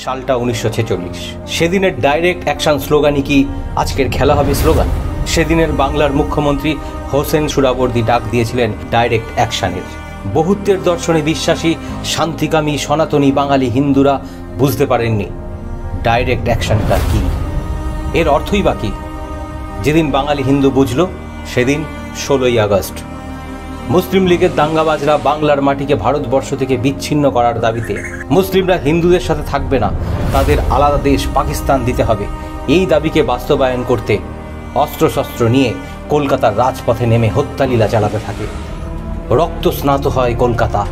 সালটা 1946। সেদিনের direct action স্লোগানই কি আজকের খেলা হবে স্লোগান? সেদিনের বাংলার মুখ্যমন্ত্রী হোসেন সোহরাওয়ার্দী ডাক দিয়েছিলেন ডাইরেক্ট অ্যাকশনের। বহুত্বের দর্শনে বিশ্বাসী শান্তিকামী সনাতনী বাঙালি হিন্দুরা বুঝতে পারেননি ডাইরেক্ট অ্যাকশনটা কি, এর অর্থই বা কি। যেদিন বাঙালি হিন্দু বুঝল সেদিন 16ই আগস্ট। মুসলিম লীগের দাঙ্গাবাজরা বাংলার মাটিকে ভারতবর্ষ থেকে বিচ্ছিন্ন করার দাবিতে মুসলিমরা হিন্দুদের সাথে থাকবে না, তাদের আলাদা দেশ পাকিস্তান দিতে হবে, এই দাবিকে বাস্তবায়ন করতে অস্ত্রশস্ত্র নিয়ে কলকাতার রাজপথে নেমে হত্যালীলা চালাতে থাকে। রক্তস্নাত হয় কলকাতা।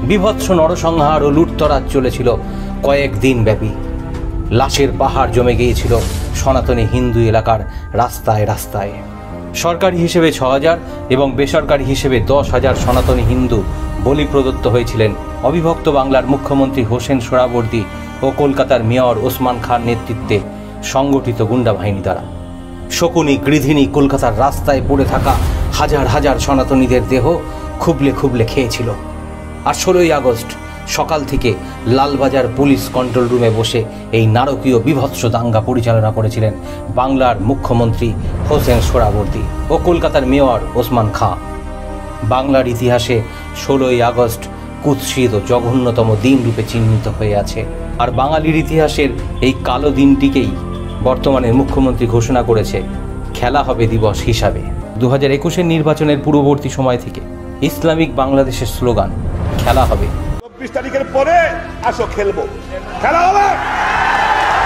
বীভৎস নরসংহার ও লুটতরাজ চলেছিল কয়েকদিন ব্যাপী। লাশের পাহাড় জমে গিয়েছিল সনাতনী হিন্দু এলাকার রাস্তায় রাস্তায়। সরকারি হিসেবে 6000 এবং বেসরকারি হিসেবে 10,000 সনাতনী হিন্দু বলি প্রদত্ত হয়েছিলেন অবিভক্ত বাংলার মুখ্যমন্ত্রী হোসেন সোহরাওয়ার্দী ও কলকাতার মেয়র ওসমান খান নেতৃত্বে সংগঠিত গুন্ডা বাহিনী দ্বারা। শকুনি গৃধিনী কলকাতার রাস্তায় পড়ে থাকা হাজার হাজার সনাতনীদের দেহ খুবলে খুবলে খেয়েছিল। আর 16ই আগস্ট সকাল থেকে লালবাজার পুলিশ কন্ট্রোল রুমে বসে এই নারকীয় বীভৎস দাঙ্গা পরিচালনা করেছিলেন বাংলার মুখ্যমন্ত্রী হোসেন সোহরাওয়ার্দী ও কলকাতার মেয়র ওসমান খাঁ। বাংলার ইতিহাসে 16ই আগস্ট কুৎসিত ও জঘন্যতম দিন রূপে চিহ্নিত হয়ে আছে। আর বাঙালির ইতিহাসের এই কালো দিনটিকেই বর্তমানে মুখ্যমন্ত্রী ঘোষণা করেছে খেলা হবে দিবস হিসাবে। 2021-এর নির্বাচনের পূর্ববর্তী সময় থেকে ইসলামিক বাংলাদেশের স্লোগান খেলা হবে। 24 তারিখের পরে আসো খেলবো, খেলা হবে,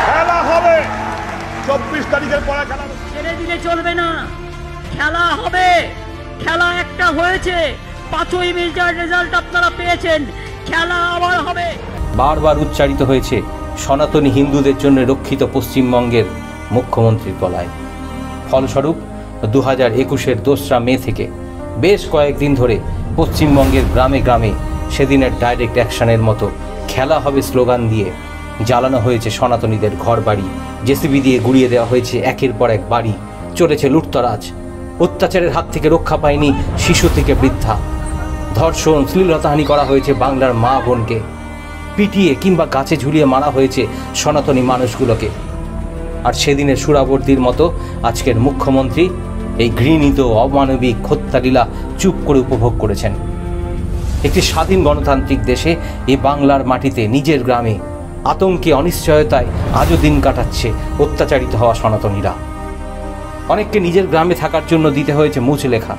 খেলা হবে, 24 তারিখের পরে খেলা হবে। ছেড়ে দিলে চলবে না, খেলা হবে। খেলা একটা হয়েছে, 5ই মের রেজাল্ট আপনারা পেয়েছেন, খেলা আবার হবে। বারবার উচ্চারিত হয়েছে সনাতনী হিন্দুদের জন্য রক্ষিত পশ্চিমবঙ্গের মুখ্যমন্ত্রীর গলায়। ফলস্বরূপ 2021-এর 2রা মে থেকে বেশ কয়েকদিন ধরে পশ্চিমবঙ্গের গ্রামে গ্রামে সেদিনের ডাইরেক্ট অ্যাকশনের মতো খেলা হবে স্লোগান দিয়ে জ্বালানো হয়েছে সনাতনীদের ঘর বাড়ি, জেসিবি দিয়ে গুড়িয়ে দেওয়া হয়েছে একের পর এক বাড়ি। চলেছে লুটতরাজ, অত্যাচারের হাত থেকে রক্ষা পায়নি শিশু থেকে বৃদ্ধা। ধর্ষণ, শ্লীলতাহানি করা হয়েছে বাংলার মা বোনকে, পিটিয়ে কিংবা গাছে ঝুলিয়ে মারা হয়েছে সনাতনী মানুষগুলোকে। আর সেদিনের সোহরাওয়ার্দীর মতো আজকের মুখ্যমন্ত্রী এই ঘৃণিত অমানবিক হত্যালীলা চুপ করে উপভোগ করেছেন। একটি স্বাধীন গণতান্ত্রিক দেশে এই বাংলার মাটিতে নিজের গ্রামে আতঙ্কে অনিশ্চয়তায় আজও দিন কাটাচ্ছে অত্যাচারিত হওয়া সনাতনীরা। অনেককে নিজের গ্রামে থাকার জন্য দিতে হয়েছে মুচলেখা,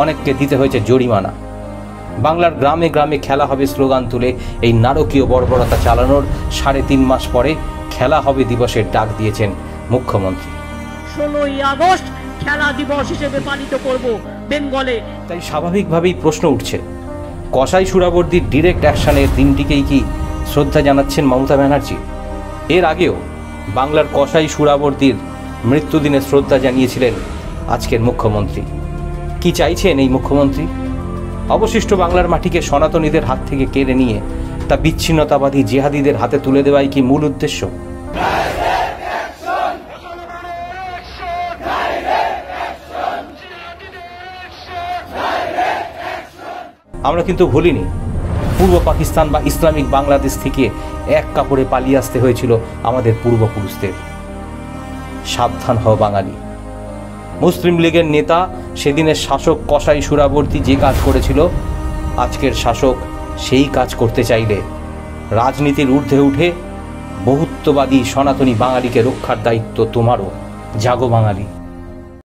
অনেককে দিতে হয়েছে জরিমানা। বাংলার গ্রামে গ্রামে খেলা হবে স্লোগান তুলে এই নারকীয় বর্বরতা চালানোর 3.5 মাস পরে খেলা হবে দিবসের ডাক দিয়েছেন মুখ্যমন্ত্রী। 16ই আগস্ট খেলা দিবস হিসেবে পালিত করব বেঙ্গলে। তাই স্বাভাবিকভাবেই প্রশ্ন উঠছে, কসাই সোহরাওয়ার্দীর ডিরেক্ট অ্যাকশনের দিনটিকেই কি শ্রদ্ধা জানাচ্ছেন মমতা ব্যানার্জি? এর আগেও বাংলার কসাই সোহরাওয়ার্দীর মৃত্যুদিনে শ্রদ্ধা জানিয়েছিলেন আজকের মুখ্যমন্ত্রী। কি চাইছেন এই মুখ্যমন্ত্রী? অবশিষ্ট বাংলার মাটিকে সনাতনীদের হাত থেকে কেড়ে নিয়ে তা বিচ্ছিন্নতাবাদী জিহাদিদের হাতে তুলে দেওয়াই কি মূল উদ্দেশ্য? আমরা কিন্তু ভুলিনি, পূর্ব পাকিস্তান বা ইসলামিক বাংলাদেশ থেকে এক কাপড়ে পালিয়ে আসতে হয়েছিল আমাদের পূর্বপুরুষদের। সাবধান হও বাঙালি। মুসলিম লীগের নেতা সেদিনের শাসক কসাই সোহরাওয়ার্দী যে কাজ করেছিল, আজকের শাসক সেই কাজ করতে চাইলে রাজনীতির ঊর্ধ্বে উঠে বহুত্ববাদী সনাতনী বাঙালিকে রক্ষার দায়িত্ব তোমারও। জাগো বাঙালি।